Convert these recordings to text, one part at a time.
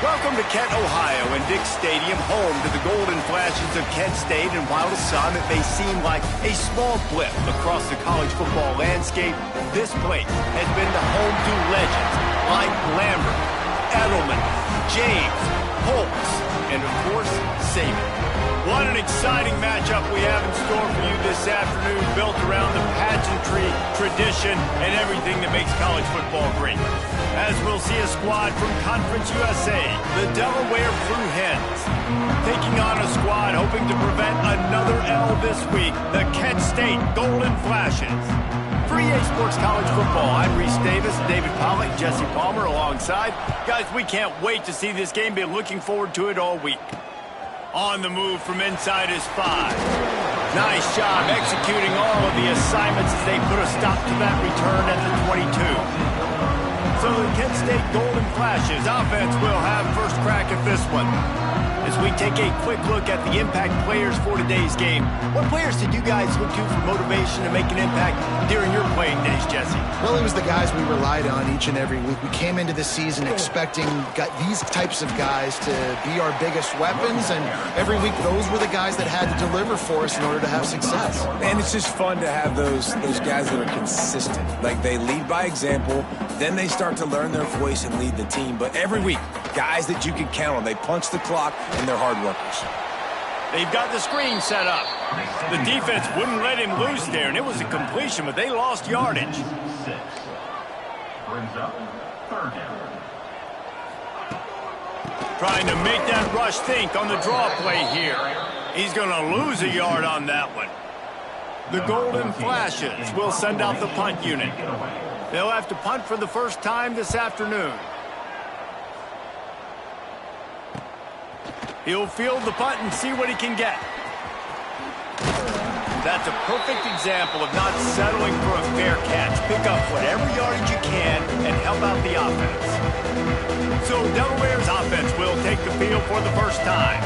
Welcome to Kent, Ohio, and Dick Stadium, home to the Golden Flashes of Kent State. And while to some it may seem like a small blip across the college football landscape, this place has been the home to legends like Lambert, Edelman, James, Holtz, and of course, Saban. What an exciting matchup we have in store for you this afternoon, built around the pageantry, tradition, and everything that makes college football great. As we'll see a squad from Conference USA, the Delaware Blue Hens, taking on a squad hoping to prevent another L this week, the Kent State Golden Flashes. For EA Sports College Football, I'm Reese Davis, David Pollock, Jesse Palmer alongside. Guys, we can't wait to see this game. Been looking forward to it all week. On the move from inside his 5. Nice job executing all of the assignments as they put a stop to that return at the 22. So the Kent State Golden Flashes offense will have first crack at this one. As we take a quick look at the impact players for today's game, what players did you guys look to for motivation to make an impact during your playing days, Jesse? Well, it was the guys we relied on each and every week. We came into the season expecting these types of guys to be our biggest weapons, and every week those were the guys that had to deliver for us in order to have success. And it's just fun to have those guys that are consistent. Like, they lead by example, then they start to learn their voice and lead the team. But every week, guys that you can count on. They punch the clock, and they're hard workers. They've got the screen set up. The defense wouldn't let him loose there, and it was a completion, but they lost yardage. Brings up third down. Trying to make that rush think on the draw play here. He's going to lose a yard on that one. The Golden Flashes will send out the punt unit. They'll have to punt for the first time this afternoon. He'll field the punt and see what he can get. That's a perfect example of not settling for a fair catch. Pick up whatever yardage you can and help out the offense. So Delaware's offense will take the field for the first time.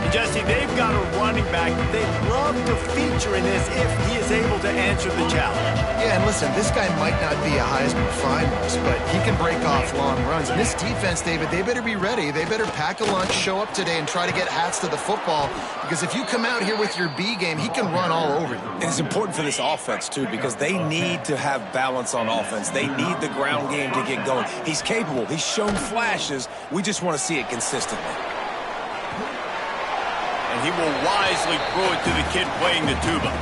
And Jesse, they've got a running back they'd love to feature in this if he is able to answer the challenge. Yeah, and listen, this guy might not be a Heisman finalist, but he can break off long runs. And this defense, David, they better be ready. They better pack a lunch, show up today, and try to get hats to the football. Because if you come out here with your B game, he can run all over you. And it's important for this offense, too, because they need to have balance on offense. They need the ground game to get going. He's capable. He's shown flashes. We just want to see it consistently. And he will wisely throw it to the kid playing the tuba.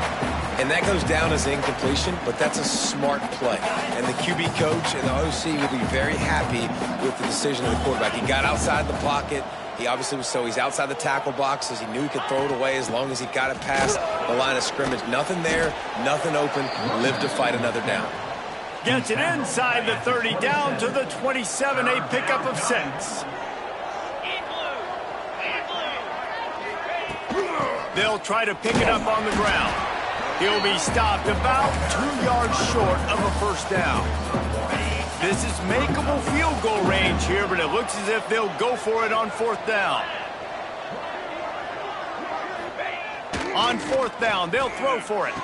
And that goes down as incompletion, but that's a smart play. And the QB coach and the OC will be very happy with the decision of the quarterback. He got outside the pocket. He obviously was he's outside the tackle boxes. He knew he could throw it away as long as he got it past the line of scrimmage. Nothing there, nothing open. Live to fight another down. Gets it inside the 30, down to the 27, a pickup of 6. They'll try to pick it up on the ground. He'll be stopped about 2 yards short of a first down. This is makeable field goal range here, but it looks as if they'll go for it on 4th down. On 4th down, they'll throw for it.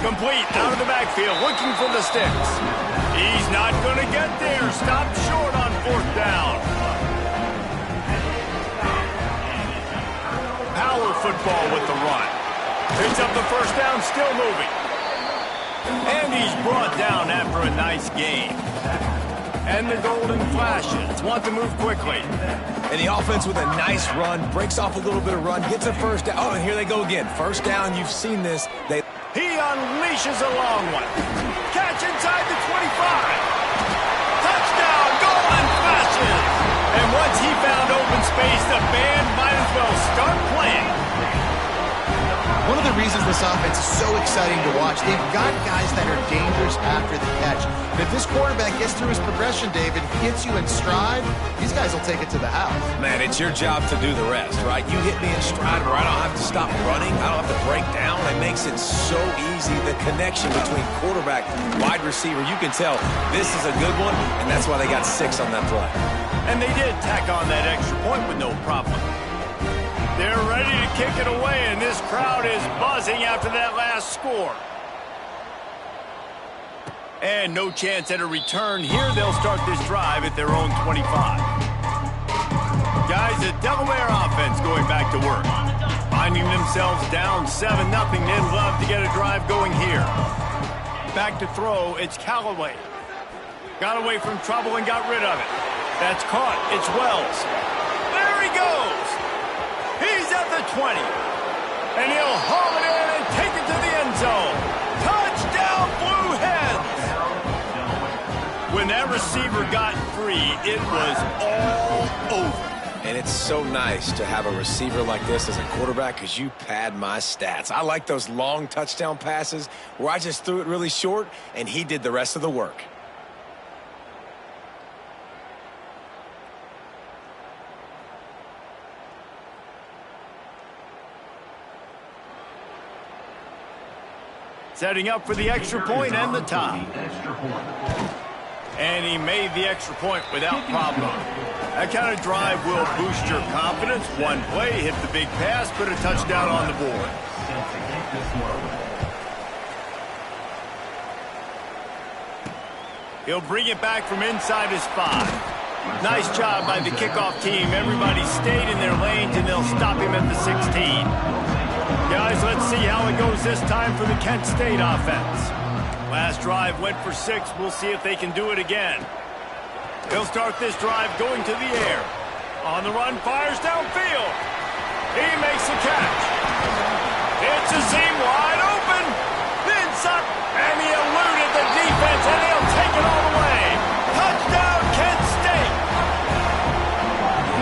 Complete out of the backfield, looking for the sticks. He's not going to get there. Stopped short on 4th down. Power football with the run. Picks up the first down, still moving. And he's brought down after a nice game. And the Golden Flashes want to move quickly. And the offense with a nice run, breaks off a little bit of run, gets a first down. Oh, and here they go again. First down, you've seen this. He unleashes a long one. Catch inside the 25. Touchdown, Golden Flashes. And once he found open space, the band might as well start playing. One of the reasons this offense is so exciting to watch, they've got guys that are dangerous after the catch. And if this quarterback gets through his progression, David, hits you in stride, these guys will take it to the house. Man, it's your job to do the rest, right? You hit me in stride where I don't have to stop running. I don't have to break down. It makes it so easy. The connection between quarterback, wide receiver, you can tell this is a good one, and that's why they got 6 on that play. And they did tack on that extra point with no problem. They're ready to kick it away, and this crowd is buzzing after that last score. And no chance at a return here. They'll start this drive at their own 25. is a Delaware offense going back to work. Finding themselves down 7-0, they'd love to get a drive going here. Back to throw, it's Callaway. Got away from trouble and got rid of it. That's caught, it's Wells. There he goes! He's at the 20. And he'll haul it in and take it to the end zone. Touchdown, Blue Hens! When that receiver got free, it was all over. And it's so nice to have a receiver like this as a quarterback because you pad my stats. I like those long touchdown passes where I just threw it really short and he did the rest of the work. Setting up for the extra point and the tie. And he made the extra point without problem. That kind of drive will boost your confidence. One play, hit the big pass, put a touchdown on the board. He'll bring it back from inside his 5. Nice job by the kickoff team. Everybody stayed in their lanes, and they'll stop him at the 16. Guys, let's see how it goes this time for the Kent State offense. Last drive went for 6. We'll see if they can do it again. He'll start this drive going to the air. On the run, fires downfield. He makes the catch. It's a seam wide open. Inside, and he eluded the defense, and he'll take it all the way. Touchdown, Kent State.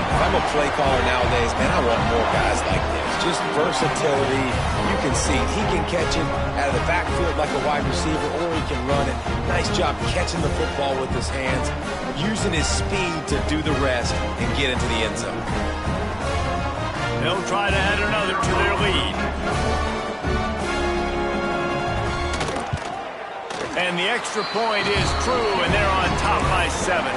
If I'm a play caller nowadays, man, I want more guys like this. Just versatility. You can see he can catch it out of the backfield like a wide receiver, or he can run it. Nice job catching the football with his hands, using his speed to do the rest and get into the end zone. They'll try to add another to their lead. And the extra point is true, and they're on top by 7.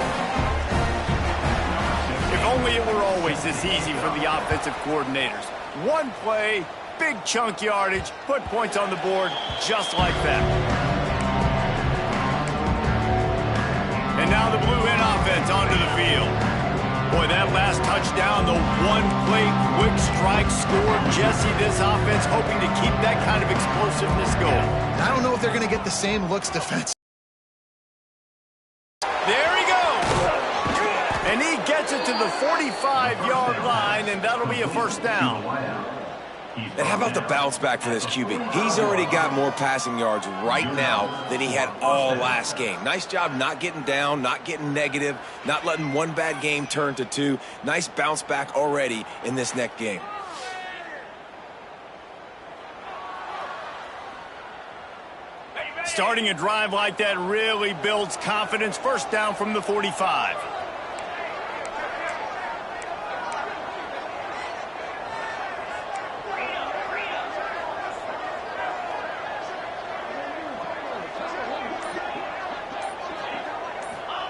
If only it were always this easy for the offensive coordinators. One play, big chunk yardage, put points on the board just like that. And now the Blue Hen offense onto the field. Boy, that last touchdown, the one-play quick strike score. Jesse, this offense hoping to keep that kind of explosiveness going. I don't know if they're going to get the same looks defensively. There he goes. And he gets it to the 45-yard line, and that'll be a first down. And how about the bounce back for this QB? He's already got more passing yards right now than he had all last game. Nice job not getting down, not getting negative, not letting one bad game turn to 2. Nice bounce back already in this next game. Starting a drive like that really builds confidence. First down from the 45.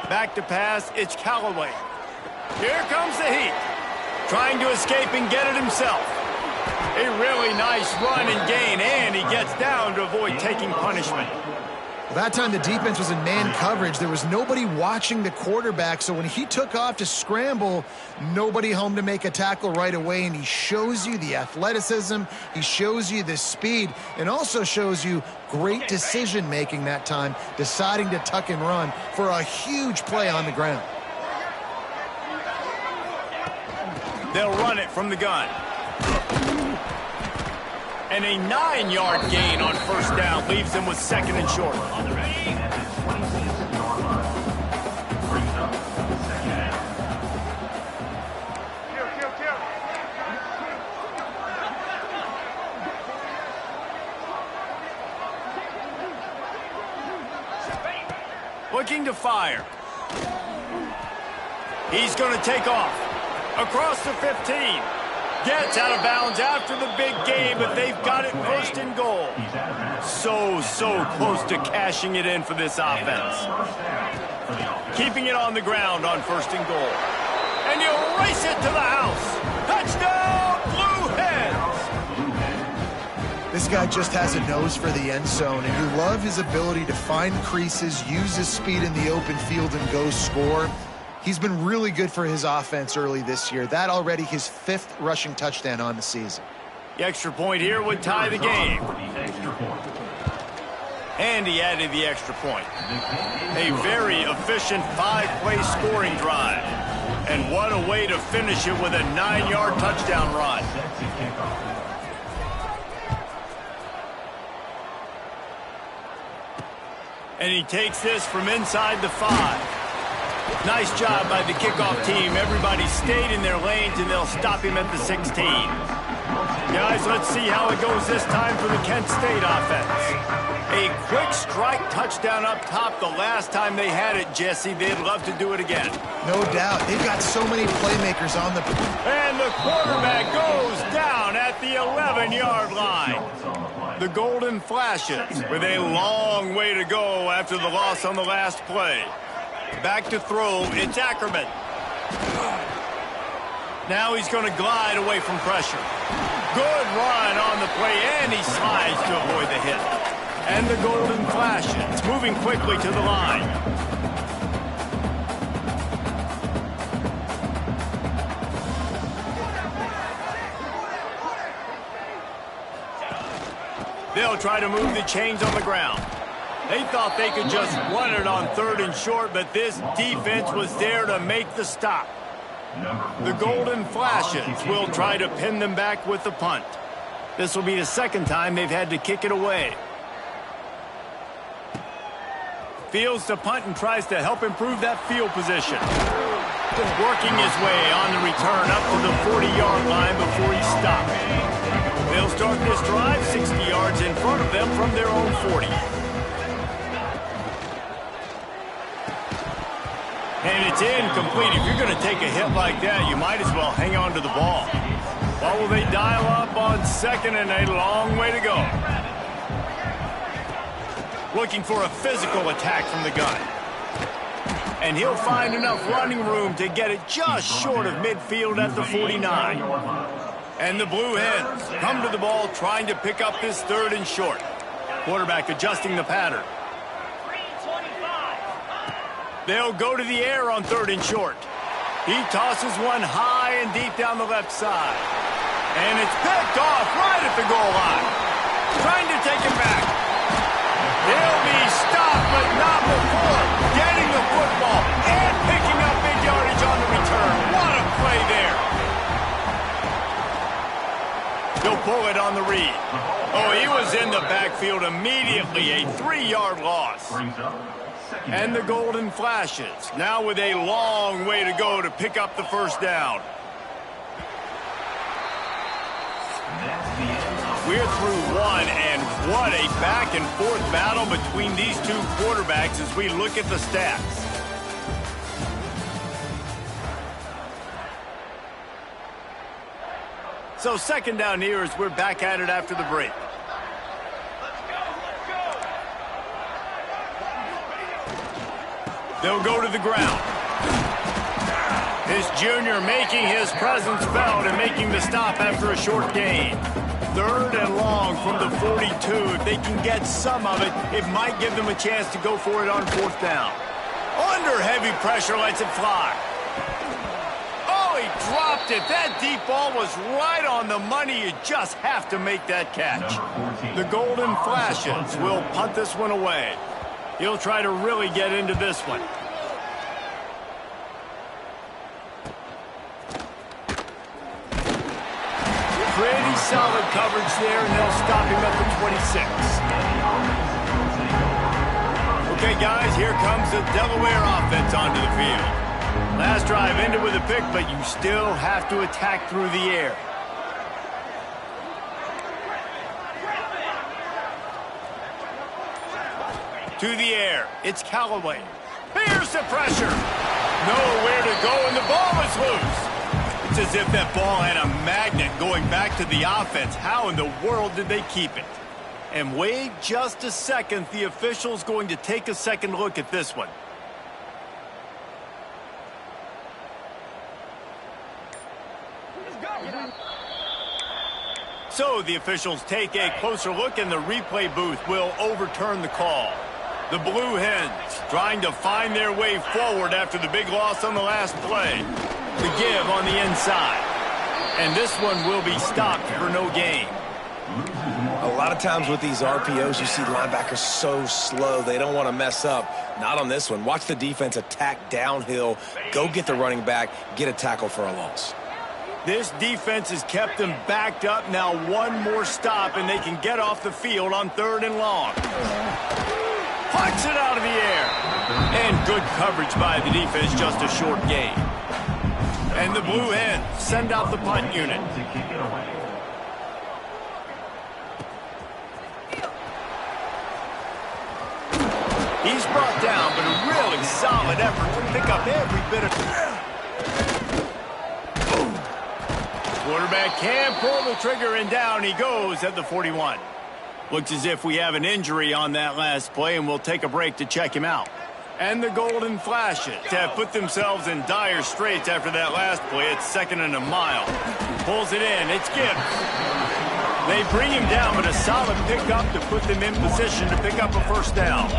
Back to pass, it's Callaway. Here comes the heat. Trying to escape and get it himself. A really nice run and gain, and he gets down to avoid taking punishment. That time the defense was in man coverage. There was nobody watching the quarterback, so when he took off to scramble, nobody home to make a tackle right away, and he shows you the athleticism, he shows you the speed, and also shows you great decision-making that time, deciding to tuck and run for a huge play on the ground. They'll run it from the gun. And a 9-yard gain on first down leaves them with second and short. Looking to fire. He's going to take off. Across the 15. Gets out of bounds after the big game, but they've got it first and goal. So close to cashing it in for this offense. Keeping it on the ground on first and goal. And you race it to the house. Touchdown, Blue Hens! This guy just has a nose for the end zone, and you love his ability to find creases, use his speed in the open field, and go score. He's been really good for his offense early this year. That already his 5th rushing touchdown on the season. The extra point here would tie the game. And he added the extra point. A very efficient 5-play scoring drive. And what a way to finish it with a 9-yard touchdown run. And he takes this from inside the 5. Nice job by the kickoff team. Everybody stayed in their lanes, and they'll stop him at the 16. Guys, let's see how it goes this time for the Kent State offense. A quick strike touchdown up top the last time they had it, Jesse. They'd love to do it again. No doubt. They've got so many playmakers on the... And the quarterback goes down at the 11-yard line. The Golden Flashes with a long way to go after the loss on the last play. Back to throw, it's Ackerman. Now he's going to glide away from pressure. Good run on the play, and he slides to avoid the hit. And the Golden Flashes moving quickly to the line. They'll try to move the chains on the ground. They thought they could just run it on 3rd and short, but this defense was there to make the stop. The Golden Flashes will try to pin them back with the punt. This will be the 2nd time they've had to kick it away. Fields to punt and tries to help improve that field position. Working his way on the return up to the 40-yard line before he stopped. They'll start this drive 60 yards in front of them from their own 40. And it's incomplete. If you're going to take a hit like that, you might as well hang on to the ball. What will they dial up on 2nd and a long way to go? Looking for a physical attack from the gun. And he'll find enough running room to get it just short of midfield at the 49. And the Blue Hens come to the ball trying to pick up this 3rd and short. Quarterback adjusting the pattern. They'll go to the air on 3rd and short. He tosses one high and deep down the left side. And it's picked off right at the goal line. Trying to take him back. He'll be stopped, but not before getting the football and picking up big yardage on the return. What a play there. He'll pull it on the read. Oh, he was in the backfield immediately. A 3-yard loss. And the Golden Flashes now with a long way to go to pick up the 1st down. We're through one, and what a back-and-forth battle between these two quarterbacks as we look at the stats. So 2nd down here as we're back at it after the break. They'll go to the ground. This junior making his presence felt and making the stop after a short gain. 3rd and long from the 42. If they can get some of it, it might give them a chance to go for it on 4th down. Under heavy pressure, lets it fly. Oh, he dropped it. That deep ball was right on the money. You just have to make that catch. The Golden Flashes will punt this one away. He'll try to really get into this one. Pretty solid coverage there, and they'll stop him at the 26. Okay, guys, here comes the Delaware offense onto the field. Last drive ended with a pick, but you still have to attack through the air. To the air, it's Callaway. Here's the pressure. Nowhere to go, and the ball is loose. It's as if that ball had a magnet going back to the offense. How in the world did they keep it? And wait just a second. The official's going to take a second look at this one. So the officials take a closer look, and the replay booth will overturn the call. The Blue Hens trying to find their way forward after the big loss on the last play. The give on the inside. And this one will be stopped for no gain. A lot of times with these RPOs, you see linebackers so slow, they don't want to mess up. Not on this one. Watch the defense attack downhill, go get the running back, get a tackle for a loss. This defense has kept them backed up. Now one more stop, and they can get off the field on 3rd and long. Punts it out of the air. And good coverage by the defense, just a short gain. And the Blue Hens send out the punt unit. He's brought down, but a really solid effort to pick up every bit of... Quarterback can pull the trigger, and down he goes at the 41. Looks as if we have an injury on that last play, and we'll take a break to check him out. And the Golden Flashes have put themselves in dire straits after that last play. It's 2nd and a mile. Pulls it in. It's Gibbs. They bring him down, but a solid pickup to put them in position to pick up a first down.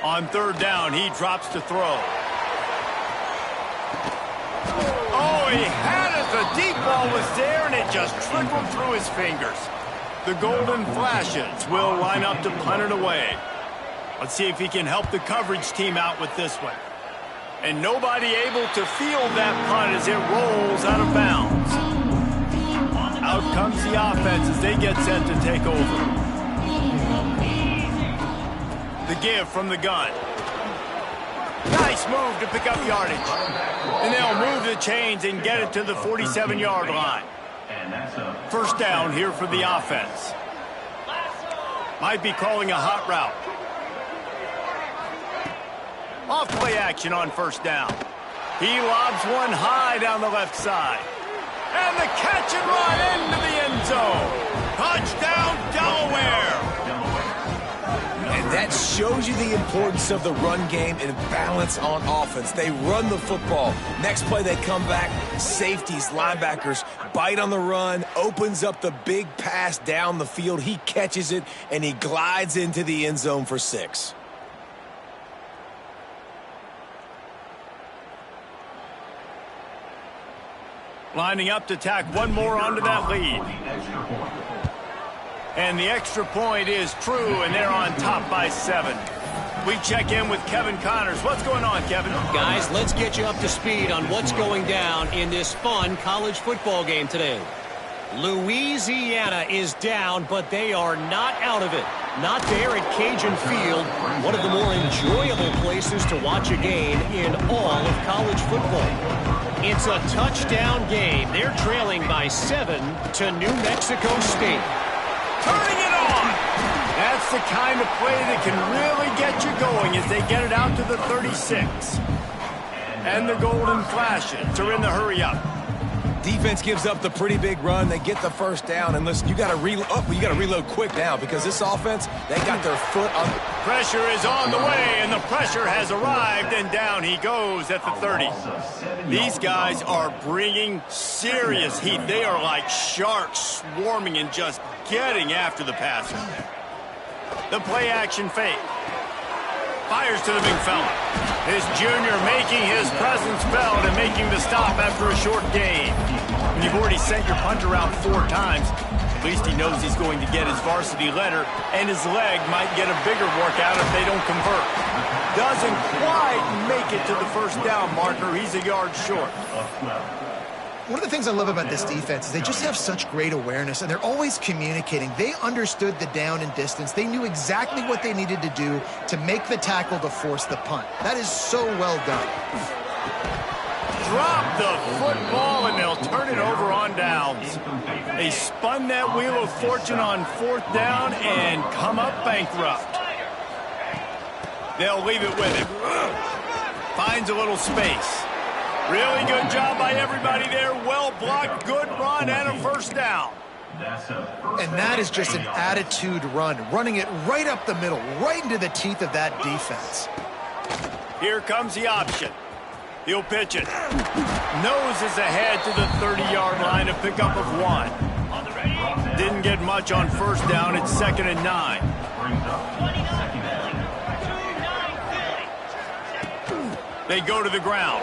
On 3rd down, he drops to throw. Oh, he had it. The deep ball was there, and it just trickled through his fingers. The Golden Flashes will line up to punt it away. Let's see if he can help the coverage team out with this one. And nobody able to field that punt as it rolls out of bounds. Out comes the offense as they get set to take over. The give from the gun. Nice move to pick up yardage. And they'll move the chains and get it to the 47-yard line. First down here for the offense. Might be calling a hot route. Off play action on 1st down. He lobs one high down the left side. And the catch and run into the end zone. Touchdown, Delaware. And that shows you the importance of the run game and balance on offense. They run the football. Next play, they come back. Safeties, linebackers, bite on the run, opens up the big pass down the field. He catches it, and he glides into the end zone for 6. Lining up to tack one more onto that lead. And the extra point is true, and they're on top by 7. We check in with Kevin Connors. What's going on, Kevin? Guys, let's get you up to speed on what's going down in this fun college football game today. Louisiana is down, but they are not out of it. Not there at Cajun Field, one of the more enjoyable places to watch a game in all of college football. It's a touchdown game. They're trailing by 7 to New Mexico State. Turning it on. That's the kind of play that can really get you going as they get it out to the 36. And the Golden Flashes are in the hurry up. Defense gives up the pretty big run. They get the first down. And listen, you got to reload quick now because this offense, they got their foot on. Pressure is on the way, and the pressure has arrived, and down he goes at the 30. These guys are bringing serious heat. They are like sharks swarming and just getting after the passer. The play action fake. Fires to the big fella. This junior making his presence felt and making the stop after a short gain. When you've already sent your punter out 4 times, at least he knows he's going to get his varsity letter, and his leg might get a bigger workout if they don't convert. Doesn't quite make it to the first down marker. He's a yard short. One of the things I love about this defense is they just have such great awareness, and they're always communicating. They understood the down and distance. They knew exactly what they needed to do to make the tackle to force the punt. That is so well done. Drop the football, and they'll turn it over on downs. They spun that wheel of fortune on 4th down and come up bankrupt. They'll leave it with him. Finds a little space. Really good job by everybody there. Well blocked, good run, and a first down. And that is just an attitude run, running it right up the middle, right into the teeth of that defense. Here comes the option. He'll pitch it. Noses ahead to the 30-yard line, a pickup of 1. didn't get much on first down. It's 2nd and 9. They go to the ground.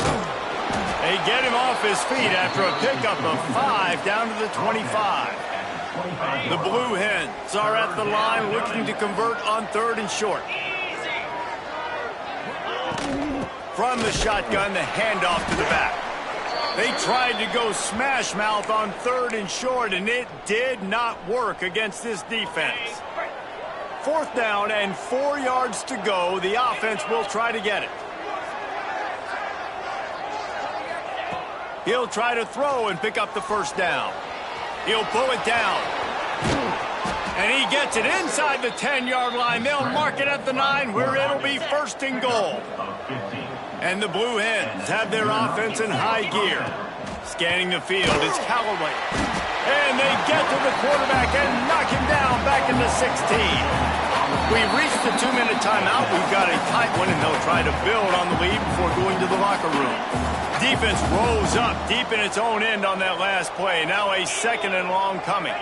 They get him off his feet after a pickup of 5 down to the 25. The Blue Hens are at the line looking to convert on 3rd and short. From the shotgun, the handoff to the back. They tried to go smash mouth on 3rd and short, and it did not work against this defense. 4th down and 4 yards to go. The offense will try to get it. He'll try to throw and pick up the first down. He'll pull it down. And he gets it inside the 10-yard line. They'll mark it at the 9 where it'll be 1st and goal. And the Blue Hens have their offense in high gear. Scanning the field, it's Callaway. And they get to the quarterback and knock him down back into 16. We've reached the 2-minute timeout. We've got a tight one, and they'll try to build on the lead before going to the locker room. Defense rolls up deep in its own end on that last play. Now a 2nd and long coming.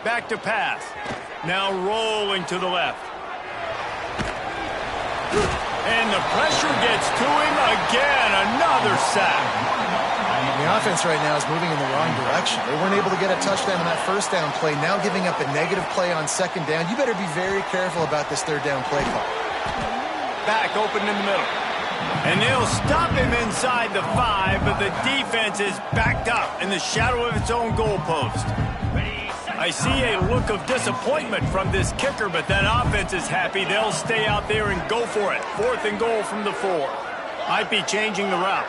Back to pass. Now rolling to the left. And the pressure gets to him again. Another sack. The offense right now is moving in the wrong direction. They weren't able to get a touchdown on that first down play. Now giving up a negative play on 2nd down. You better be very careful about this 3rd down play call. Back open in the middle. And they'll stop him inside the 5, but the defense is backed up in the shadow of its own goalpost. I see a look of disappointment from this kicker, but that offense is happy. They'll stay out there and go for it. 4th and goal from the 4. Might be changing the route.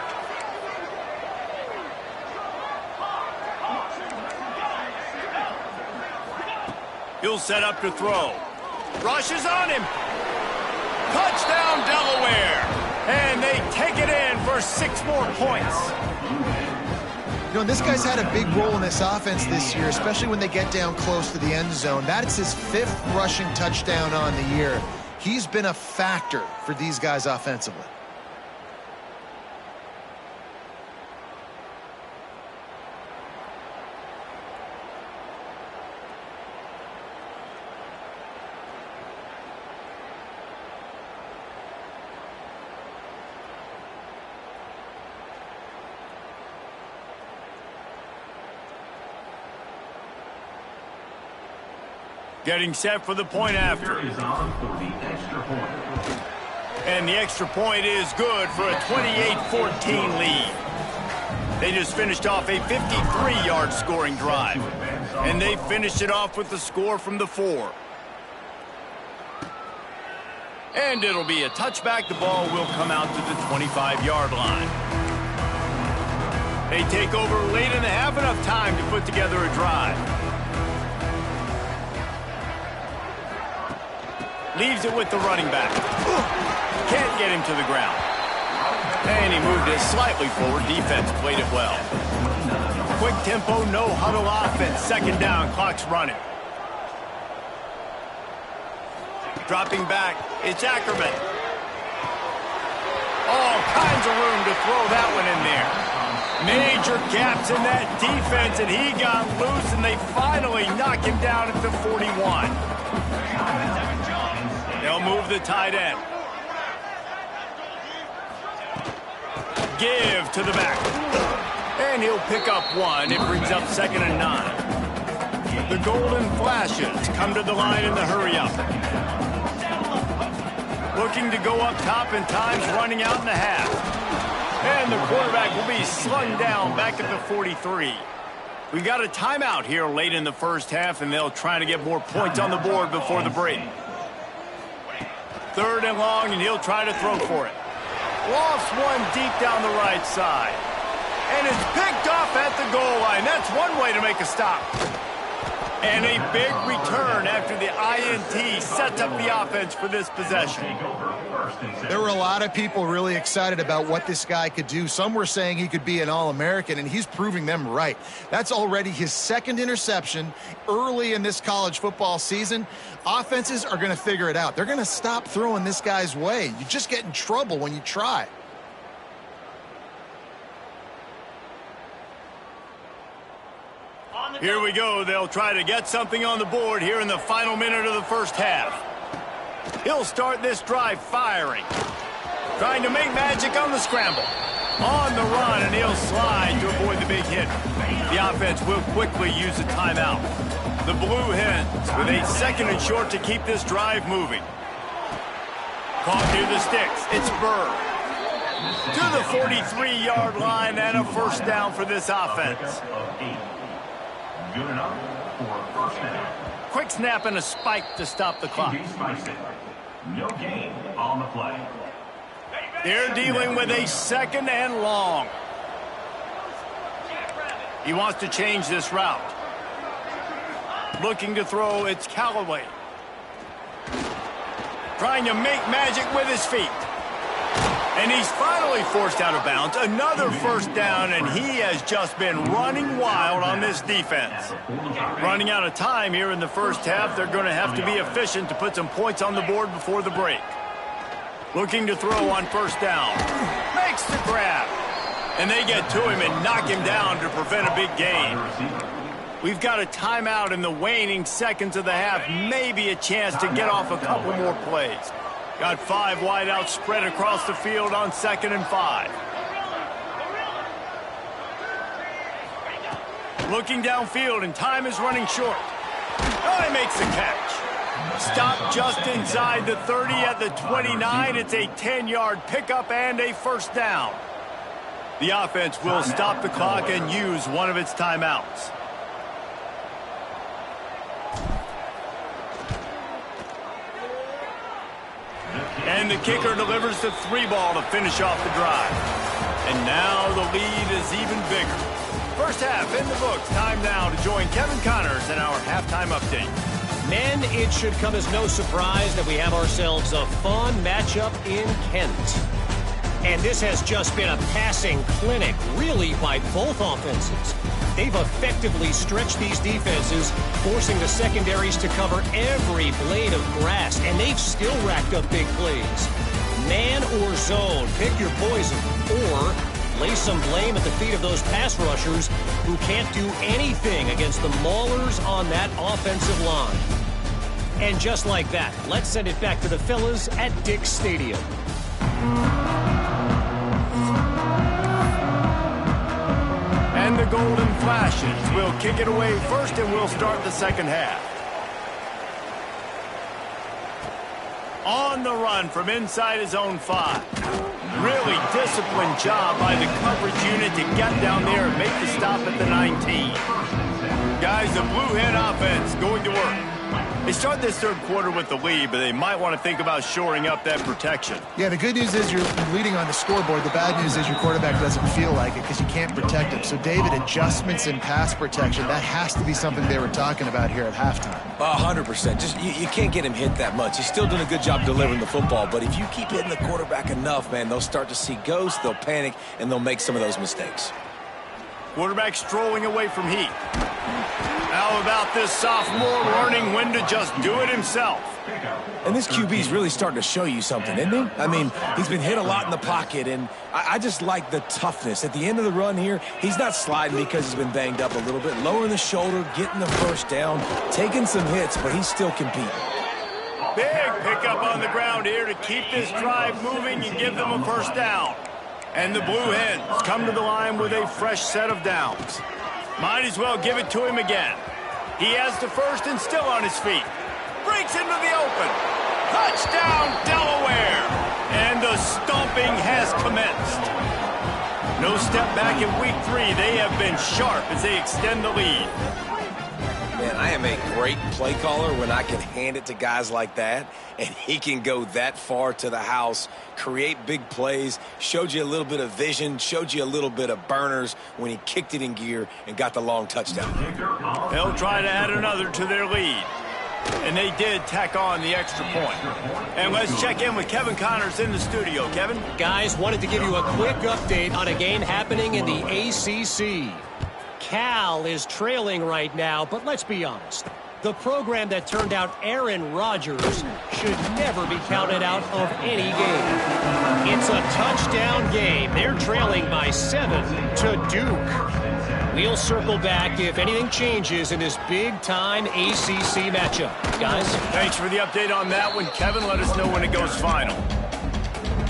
He'll set up to throw. Rushes on him. Touchdown, Delaware. And they take it in for 6 more points. You know, this guy's had a big role in this offense this year, especially when they get down close to the end zone. That's his 5th rushing touchdown on the year. He's been a factor for these guys offensively. Getting set for the point after. And the extra point is good for a 28-14 lead. They just finished off a 53-yard scoring drive. And they finished it off with the score from the 4. And it'll be a touchback. The ball will come out to the 25-yard line. They take over late in the half, enough time to put together a drive. Leaves it with the running back. Can't get him to the ground. And he moved it slightly forward. Defense played it well. Quick tempo, no huddle offense. 2nd down, clock's running. Dropping back, it's Ackerman. All kinds of room to throw that one in there. Major gaps in that defense, and he got loose, and they finally knock him down at the 41. They'll move the tight end. Give to the back. And he'll pick up 1. It brings up 2nd and 9. The Golden Flashes come to the line in the hurry-up. Looking to go up top, and time's running out in the half. And the quarterback will be slung down back at the 43. We've got a timeout here late in the first half, and they'll try to get more points on the board before the break. 3rd and long, and he'll try to throw for it. Lofts one deep down the right side. And it's picked off at the goal line. That's one way to make a stop. And a big return after the INT sets up the offense for this possession. There were a lot of people really excited about what this guy could do. Some were saying he could be an All-American, and he's proving them right. That's already his 2nd interception early in this college football season. Offenses are going to figure it out. They're going to stop throwing this guy's way. You just get in trouble when you try. On the Here we go. They'll try to get something on the board here in the final minute of the first half. He'll start this drive firing. Trying to make magic on the scramble. On the run, and he'll slide to avoid the big hit. The offense will quickly use a timeout. The Blue Hens with a 2nd and short to keep this drive moving. Caught near the sticks. It's Burr. To the 43-yard line and a first down for this offense. Good enough for first down. Quick snap and a spike to stop the clock. No gain on the play. They're dealing with a 2nd and long. He wants to change this route. Looking to throw, it's Callaway. Trying to make magic with his feet. And he's finally forced out of bounds. Another first down, and he has just been running wild on this defense. Running out of time here in the first half. They're going to have to be efficient to put some points on the board before the break. Looking to throw on first down. Makes the grab. And they get to him and knock him down to prevent a big gain. We've got a timeout in the waning seconds of the half. Maybe a chance to get off a couple more plays. Got 5 wideouts spread across the field on 2nd and 5. Looking downfield, and time is running short. Oh, he makes the catch. Stop just inside the 30 at the 29. It's a 10-yard pickup and a first down. The offense will stop the clock and use one of its timeouts. And the kicker delivers the 3 ball to finish off the drive. And now the lead is even bigger. First half in the books. Time now to join Kevin Connors in our halftime update. Men, it should come as no surprise that we have ourselves a fun matchup in Kent. And this has just been a passing clinic, really, by both offenses. They've effectively stretched these defenses, forcing the secondaries to cover every blade of grass, and they've still racked up big plays. Man or zone, pick your poison, or lay some blame at the feet of those pass rushers who can't do anything against the maulers on that offensive line. And just like that, let's send it back to the fellas at Dick's Stadium. And the Golden Flashes will kick it away first, and we'll start the second half. On the run from inside his own 5. Really disciplined job by the coverage unit to get down there and make the stop at the 19. Guys, the Blue Hen offense going to work. They start this third quarter with the lead, but they might want to think about shoring up that protection. Yeah, the good news is you're leading on the scoreboard. The bad news is your quarterback doesn't feel like it because you can't protect him. So, David, adjustments in pass protection, that has to be something they were talking about here at halftime. 100%. Just you can't get him hit that much. He's still doing a good job delivering the football, but if you keep hitting the quarterback enough, man, they'll start to see ghosts, they'll panic, and they'll make some of those mistakes. Quarterback strolling away from heat. How about this sophomore learning when to just do it himself? And this QB's really starting to show you something, isn't he? I mean, he's been hit a lot in the pocket, and I just like the toughness. At the end of the run here, he's not sliding because he's been banged up a little bit. Lowering the shoulder, getting the first down, taking some hits, but he's still competing. Big pickup on the ground here to keep this drive moving and give them a first down. And the Blue Hens come to the line with a fresh set of downs. Might as well give it to him again. He has the first and still on his feet. Breaks into the open. Touchdown, Delaware. And the stomping has commenced. No step back in week 3. They have been sharp as they extend the lead. Man, I am a great play caller when I can hand it to guys like that, and he can go that far to the house, create big plays, showed you a little bit of vision, showed you a little bit of burners when he kicked it in gear and got the long touchdown. They'll try to add another to their lead. And they did tack on the extra point. And let's check in with Kevin Connors in the studio. Kevin? Guys, wanted to give you a quick update on a game happening in the ACC. Cal is trailing right now, but let's be honest. The program that turned out Aaron Rodgers should never be counted out of any game. It's a touchdown game. They're trailing by 7 to Duke. We'll circle back if anything changes in this big-time ACC matchup. Guys? Thanks for the update on that one, Kevin. Let us know when it goes final.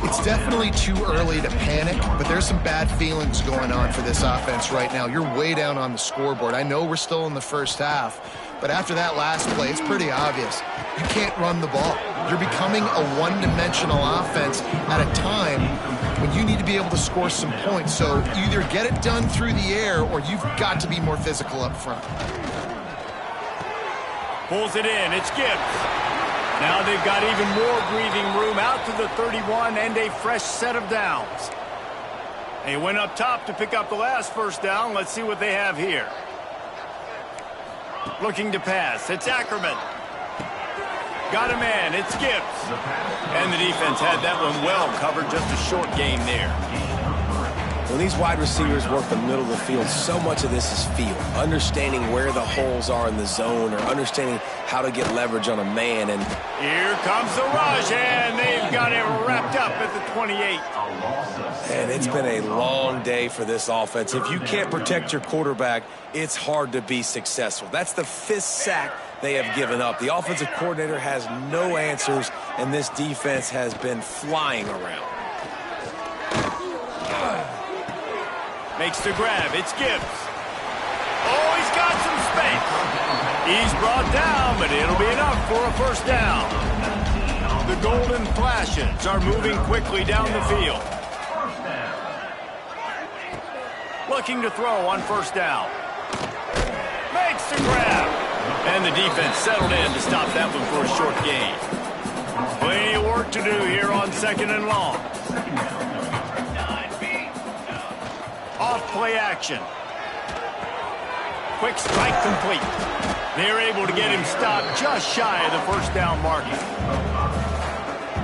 It's definitely too early to panic, but there's some bad feelings going on for this offense right now. You're way down on the scoreboard. I know we're still in the first half, but after that last play, it's pretty obvious. You can't run the ball. You're becoming a one-dimensional offense at a time when you need to be able to score some points. So either get it done through the air or you've got to be more physical up front. Pulls it in. It's Gibbs. Now they've got even more breathing room out to the 31 and a fresh set of downs. They went up top to pick up the last first down. Let's see what they have here. Looking to pass. It's Ackerman. Got a man. It's Gibbs. And the defense had that one well covered. Just a short game there. When these wide receivers work the middle of the field, so much of this is feel. Understanding where the holes are in the zone or understanding how to get leverage on a man. And here comes the rush, and they've got it wrapped up at the 28. And it's been a long day for this offense. If you can't protect your quarterback, it's hard to be successful. That's the 5th sack they have given up. The offensive coordinator has no answers, and this defense has been flying around. Makes the grab. It's Gibbs. Oh, he's got some space. He's brought down, but it'll be enough for a first down. The Golden Flashes are moving quickly down the field. Looking to throw on first down. Makes the grab. And the defense settled in to stop that one for a short gain. Plenty of work to do here on 2nd and long. Off play action. Quick strike complete. They're able to get him stopped just shy of the first down marker.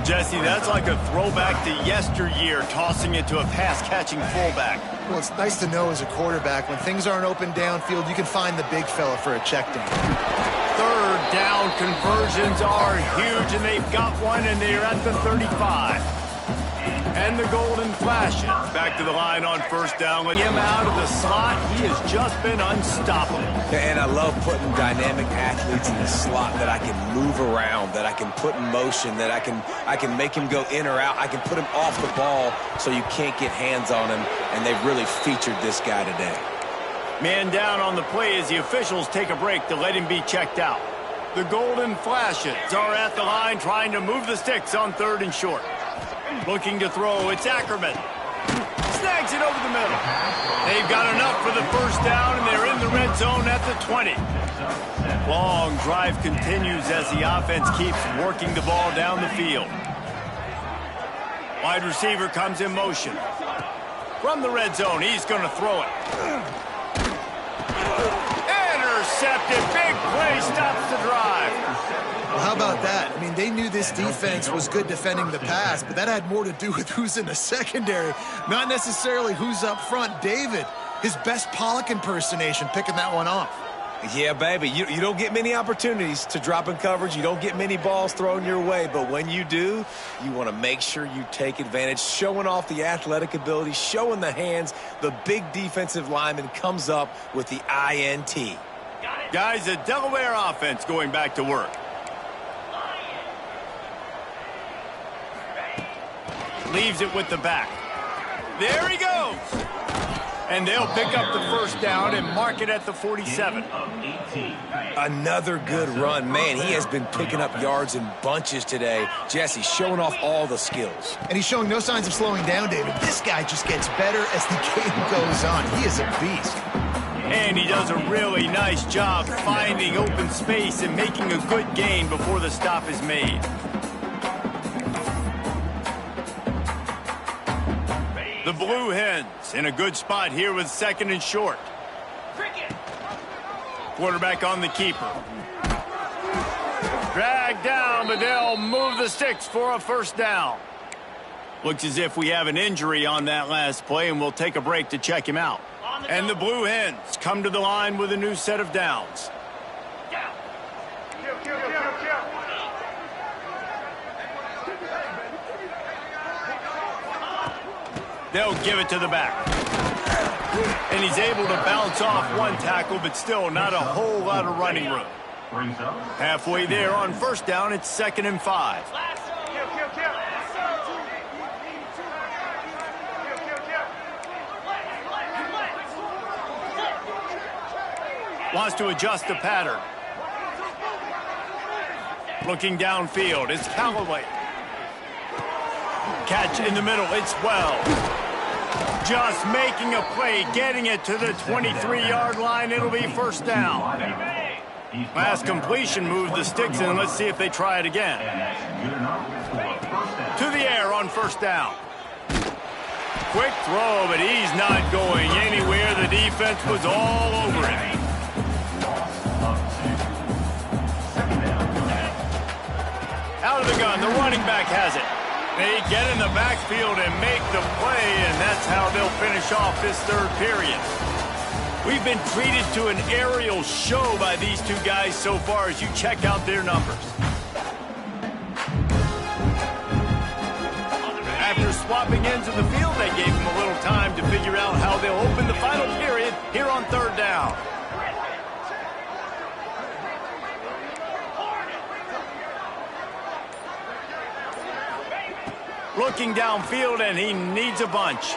Jesse, that's like a throwback to yesteryear, tossing it to a pass-catching fullback. Well, it's nice to know as a quarterback, when things aren't open downfield, you can find the big fella for a check down. 3rd down conversions are huge, and they've got one, and they're at the 35. And the Golden Flashes back to the line on first down. With him out of the slot, he has just been unstoppable. And I love putting dynamic athletes in the slot that I can move around, that I can put in motion, that I can make him go in or out. I can put him off the ball so you can't get hands on him, and they've really featured this guy today. Man down on the play as the officials take a break to let him be checked out. The Golden Flashes are at the line trying to move the sticks on 3rd and short. Looking to throw, it's Ackerman. Snags it over the middle. They've got enough for the first down, and they're in the red zone at the 20. Long drive continues as the offense keeps working the ball down the field. Wide receiver comes in motion. From the red zone, he's going to throw it. Intercepted. Big play stops the drive. Well, how about that? I mean, they knew this defense was good defending the pass, but that had more to do with who's in the secondary, not necessarily who's up front. David, his best Pollock impersonation, picking that one off. Yeah, baby, you don't get many opportunities to drop in coverage. You don't get many balls thrown your way, but when you do, you want to make sure you take advantage, showing off the athletic ability, showing the hands. The big defensive lineman comes up with the INT. Guys, the Delaware offense going back to work. Leaves it with the back. There he goes. And they'll pick up the first down and mark it at the 47. Another good run. Man, he has been picking up yards in bunches today. Jesse showing off all the skills. And he's showing no signs of slowing down, David. This guy just gets better as the game goes on. He is a beast. And he does a really nice job finding open space and making a good gain before the stop is made. The Blue Hens in a good spot here with 2nd and short. Quarterback on the keeper. Dragged down, but they'll move the sticks for a first down. Looks as if we have an injury on that last play, and we'll take a break to check him out. And the Blue Hens come to the line with a new set of downs. They'll give it to the back. And he's able to bounce off one tackle, but still not a whole lot of running room. Halfway there on first down, it's 2nd and 5. Wants to adjust the pattern. Looking downfield, it's Callaway. Catch in the middle, it's Wells. Just making a play, getting it to the 23-yard line. It'll be first down. Last completion moved the sticks in. Let's see if they try it again. To the air on first down. Quick throw, but he's not going anywhere. The defense was all over him. Out of the gun, the running back has it. They get in the backfield and make the play, and that's how they'll finish off this third period. We've been treated to an aerial show by these two guys so far as you check out their numbers. After swapping ends of the field, they gave them a little time to figure out how they'll open the final period here on third down. Looking downfield, and he needs a bunch.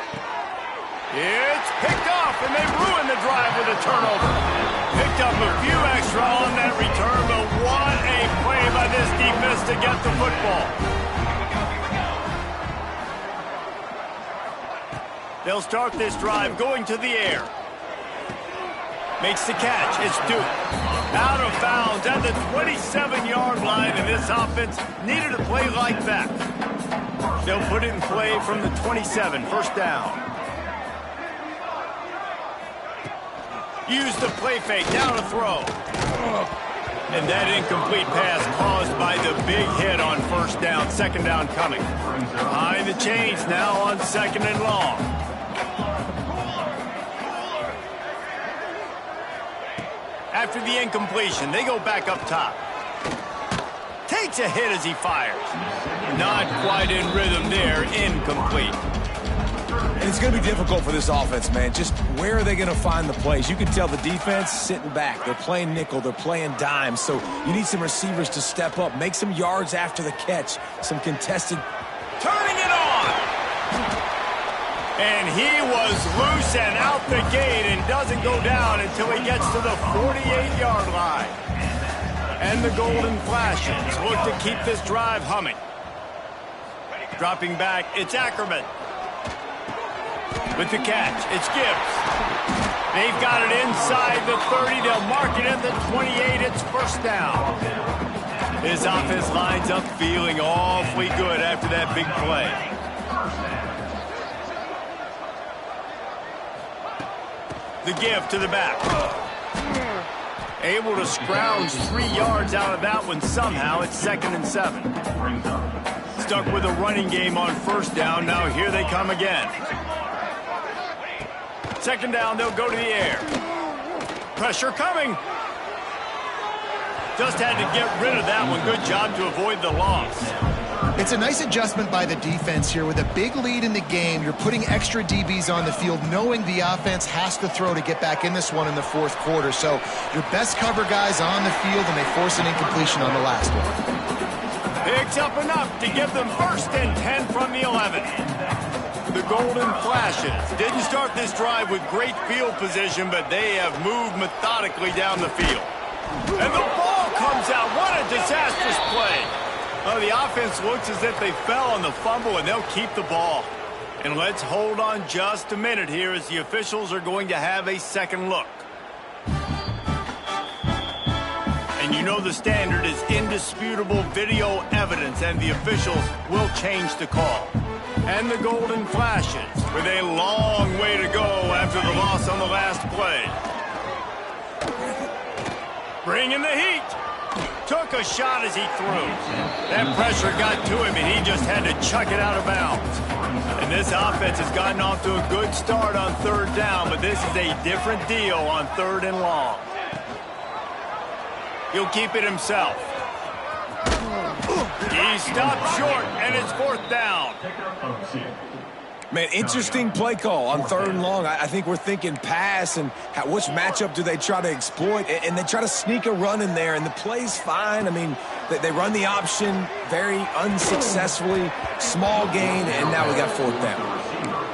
It's picked off, and they ruin the drive with a turnover. Picked up a few extra on that return, but what a play by this defense to get the football. They'll start this drive going to the air. Makes the catch. It's Duke. Out of bounds at the 27-yard line, and this offense needed a play like that. They'll put it in play from the 27, first down. Use the play fake, now to throw. And that incomplete pass caused by the big hit on first down, second down coming. Behind the chains now on 2nd and long. After the incompletion, they go back up top. Takes a hit as he fires. Not quite in rhythm there, incomplete. And it's going to be difficult for this offense, man. Just where are they going to find the plays? You can tell the defense sitting back. They're playing nickel. They're playing dime. So you need some receivers to step up, make some yards after the catch, some contested. Turning it on. And he was loose and out the gate and doesn't go down until he gets to the 48-yard line. And the Golden Flashes look to keep this drive humming. Dropping back, it's Ackerman. With the catch, it's Gibbs. They've got it inside the 30. They'll mark it at the 28. It's first down. His offense lines up feeling awfully good after that big play. The give to the back. Able to scrounge 3 yards out of that one somehow. It's 2nd and 7. Stuck with a running game on first down. Now here they come again. Second down, they'll go to the air. Pressure coming. Just had to get rid of that one. Good job to avoid the loss. It's a nice adjustment by the defense here. With a big lead in the game, you're putting extra DBs on the field, knowing the offense has to throw to get back in this one in the fourth quarter. So your best cover guys on the field, and they force an incompletion on the last one. Picks up enough to give them 1st and 10 from the 11. The Golden Flashes didn't start this drive with great field position, but they have moved methodically down the field. And the ball comes out. What a disastrous play. Oh, the offense looks as if they fell on the fumble, and they'll keep the ball. And let's hold on just a minute here as the officials are going to have a second look. And you know the standard is indisputable video evidence, and the officials will change the call. And the Golden Flashes with a long way to go after the loss on the last play. Bringing the heat. Took a shot as he threw. That pressure got to him, and he just had to chuck it out of bounds. And this offense has gotten off to a good start on third down, but this is a different deal on 3rd and long. He'll keep it himself. He stopped short, and it's 4th down. Man, interesting play call on 3rd and long. I think we're thinking pass and which matchup do they try to exploit, and they try to sneak a run in there, and the play's fine. I mean, they run the option very unsuccessfully, small gain, and now we got 4th down.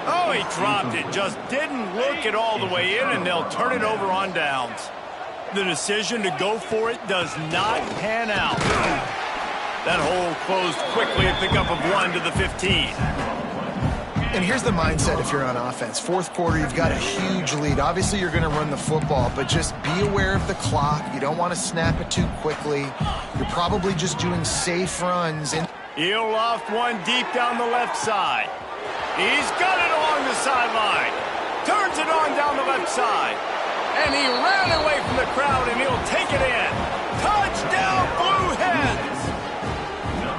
Oh, he dropped it, just didn't look it all the way in, and they'll turn it over on downs. The decision to go for it does not pan out. That hole closed quickly, a pickup of 1 to the 15. And here's the mindset if you're on offense. 4th quarter, you've got a huge lead. Obviously, you're going to run the football, but just be aware of the clock. You don't want to snap it too quickly. You're probably just doing safe runs. He'll loft one deep down the left side. He's got it along the sideline. Turns it on down the left side. And he ran away from the crowd, and he'll take it in. Touchdown, Blue Hens!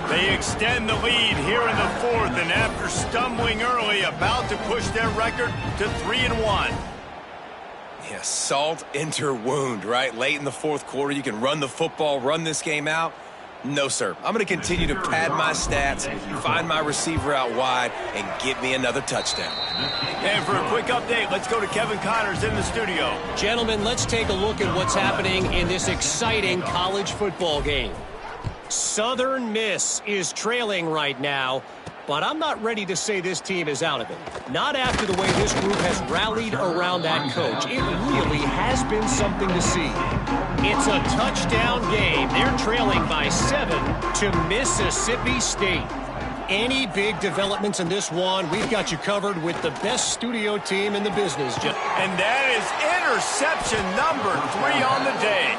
They extend the lead here in the 4th, and after stumbling early, about to push their record to 3-1. Yeah, salt enter wound, right? Late in the 4th quarter, you can run the football, run this game out. No, sir. I'm going to continue to pad my stats, find my receiver out wide, and get me another touchdown. And for a quick update, let's go to Kevin Connors in the studio. Gentlemen, let's take a look at what's happening in this exciting college football game. Southern Miss is trailing right now, but I'm not ready to say this team is out of it. Not after the way this group has rallied around that coach. It really has been something to see. It's a touchdown game. They're trailing by 7 to Mississippi State. Any big developments in this one, we've got you covered with the best studio team in the business. And that is interception number 3 on the day.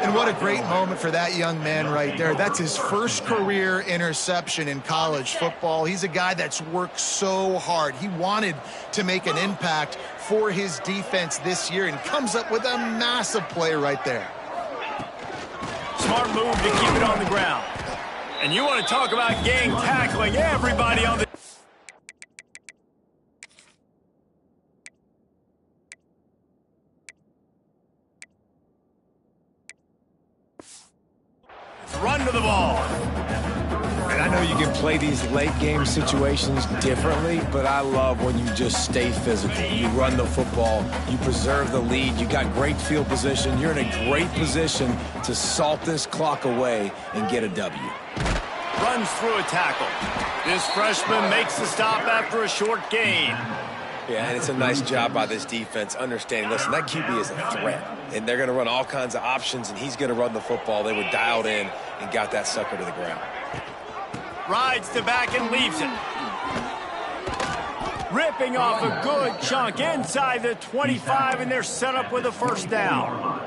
And what a great moment for that young man right there. That's his first career interception in college football. He's a guy that's worked so hard. He wanted to make an impact for his defense this year and comes up with a massive play right there. Smart move to keep it on the ground. And you want to talk about gang tackling everybody on the... Run to the ball. And I know you can play these late game situations differently, but I love when you just stay physical. You run the football, you preserve the lead, you got great field position, you're in a great position to salt this clock away and get a W. Runs through a tackle. This freshman makes the stop after a short gain. Yeah, and it's a nice job by this defense understanding, listen, that QB is a threat, and they're going to run all kinds of options, and he's going to run the football. They were dialed in and got that sucker to the ground. Rides the back and leaves it. Ripping off a good chunk inside the 25, and they're set up with a 1st down.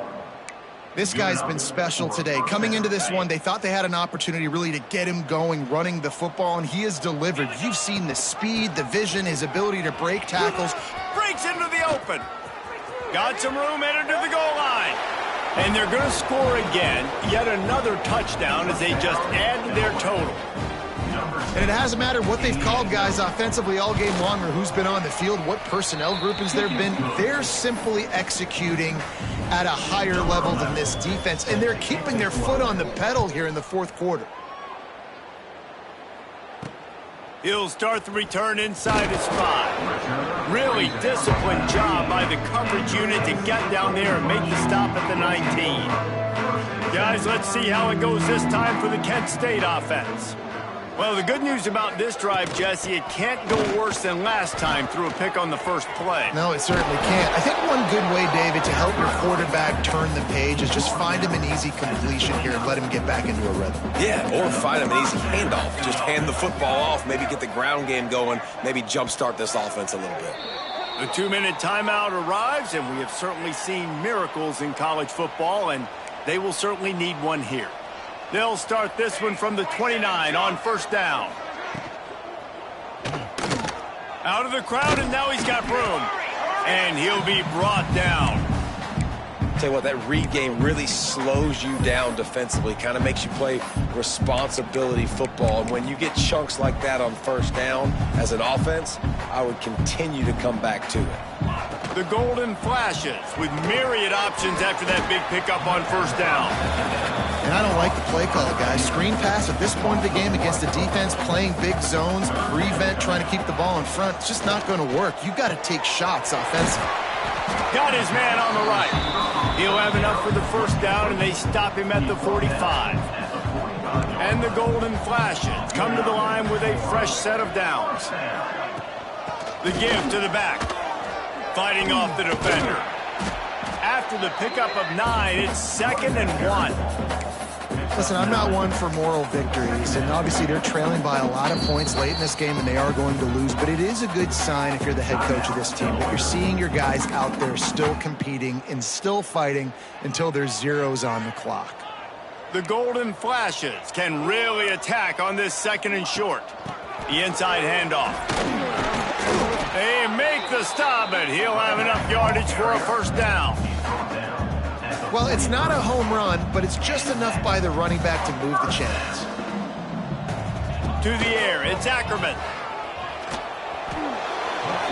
This guy's been special today. Coming into this one, they thought they had an opportunity really to get him going, running the football, and he has delivered. You've seen the speed, the vision, his ability to break tackles. Breaks into the open. Got some room, entered to the goal line. And they're going to score again. Yet another touchdown as they just add to their total. And it hasn't mattered what they've called guys offensively all game long or who's been on the field, what personnel groupings there have been. They're simply executing at a higher level than this defense, and they're keeping their foot on the pedal here in the 4th quarter. He'll start the return inside his spot. Really disciplined job by the coverage unit to get down there and make the stop at the 19. Guys, let's see how it goes this time for the Kent State offense. Well, the good news about this drive, Jesse, it can't go worse than last time through a pick on the first play. No, it certainly can't. I think one good way, David, to help your quarterback turn the page is just find him an easy completion here and let him get back into a rhythm. Yeah, or find him an easy handoff. Just hand the football off, maybe get the ground game going, maybe jumpstart this offense a little bit. The 2-minute timeout arrives, and we have certainly seen miracles in college football, and they will certainly need one here. They'll start this one from the 29 on 1st down. Out of the crowd, and now he's got room. And he'll be brought down. Tell you what, that read game really slows you down defensively, kind of makes you play responsibility football. And when you get chunks like that on 1st down as an offense, I would continue to come back to it. The Golden Flashes with myriad options after that big pickup on first down. And I don't like the play call, guys. Screen pass at this point of the game against a defense playing big zones, prevent trying to keep the ball in front. It's just not going to work. You got to take shots offensively. Got his man on the right. He'll have enough for the first down, and they stop him at the 45. And the Golden Flashes come to the line with a fresh set of downs. The give to the back. Fighting off the defender. After the pickup of 9, it's 2nd and 1. Listen, I'm not one for moral victories, and obviously they're trailing by a lot of points late in this game, and they are going to lose, but it is a good sign if you're the head coach of this team that you're seeing your guys out there still competing and still fighting until there's zeros on the clock. The Golden Flashes can really attack on this 2nd and short. The inside handoff. They make the stop, and he'll have enough yardage for a first down. Well, it's not a home run, but it's just enough by the running back to move the chains. To the air, it's Ackerman.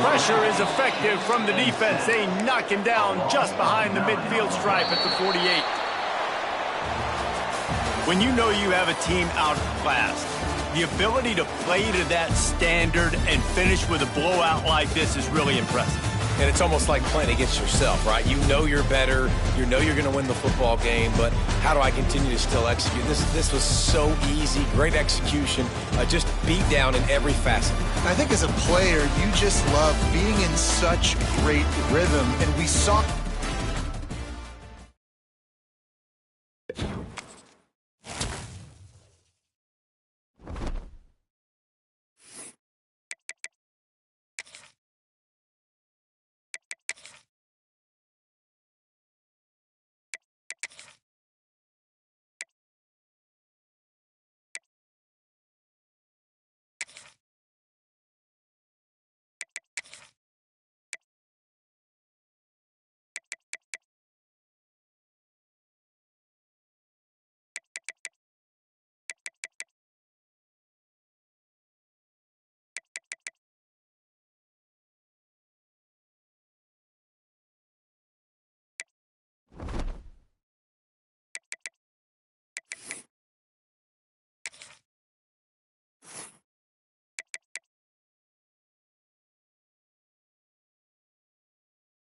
Pressure is effective from the defense. They knock him down just behind the midfield stripe at the 48. When you know you have a team outclassed, the ability to play to that standard and finish with a blowout like this is really impressive. And it's almost like playing against yourself, right? You know you're better. You know you're going to win the football game, but how do I continue to still execute? This was so easy, great execution, just beat down in every facet. I think as a player, you just love being in such great rhythm, and we saw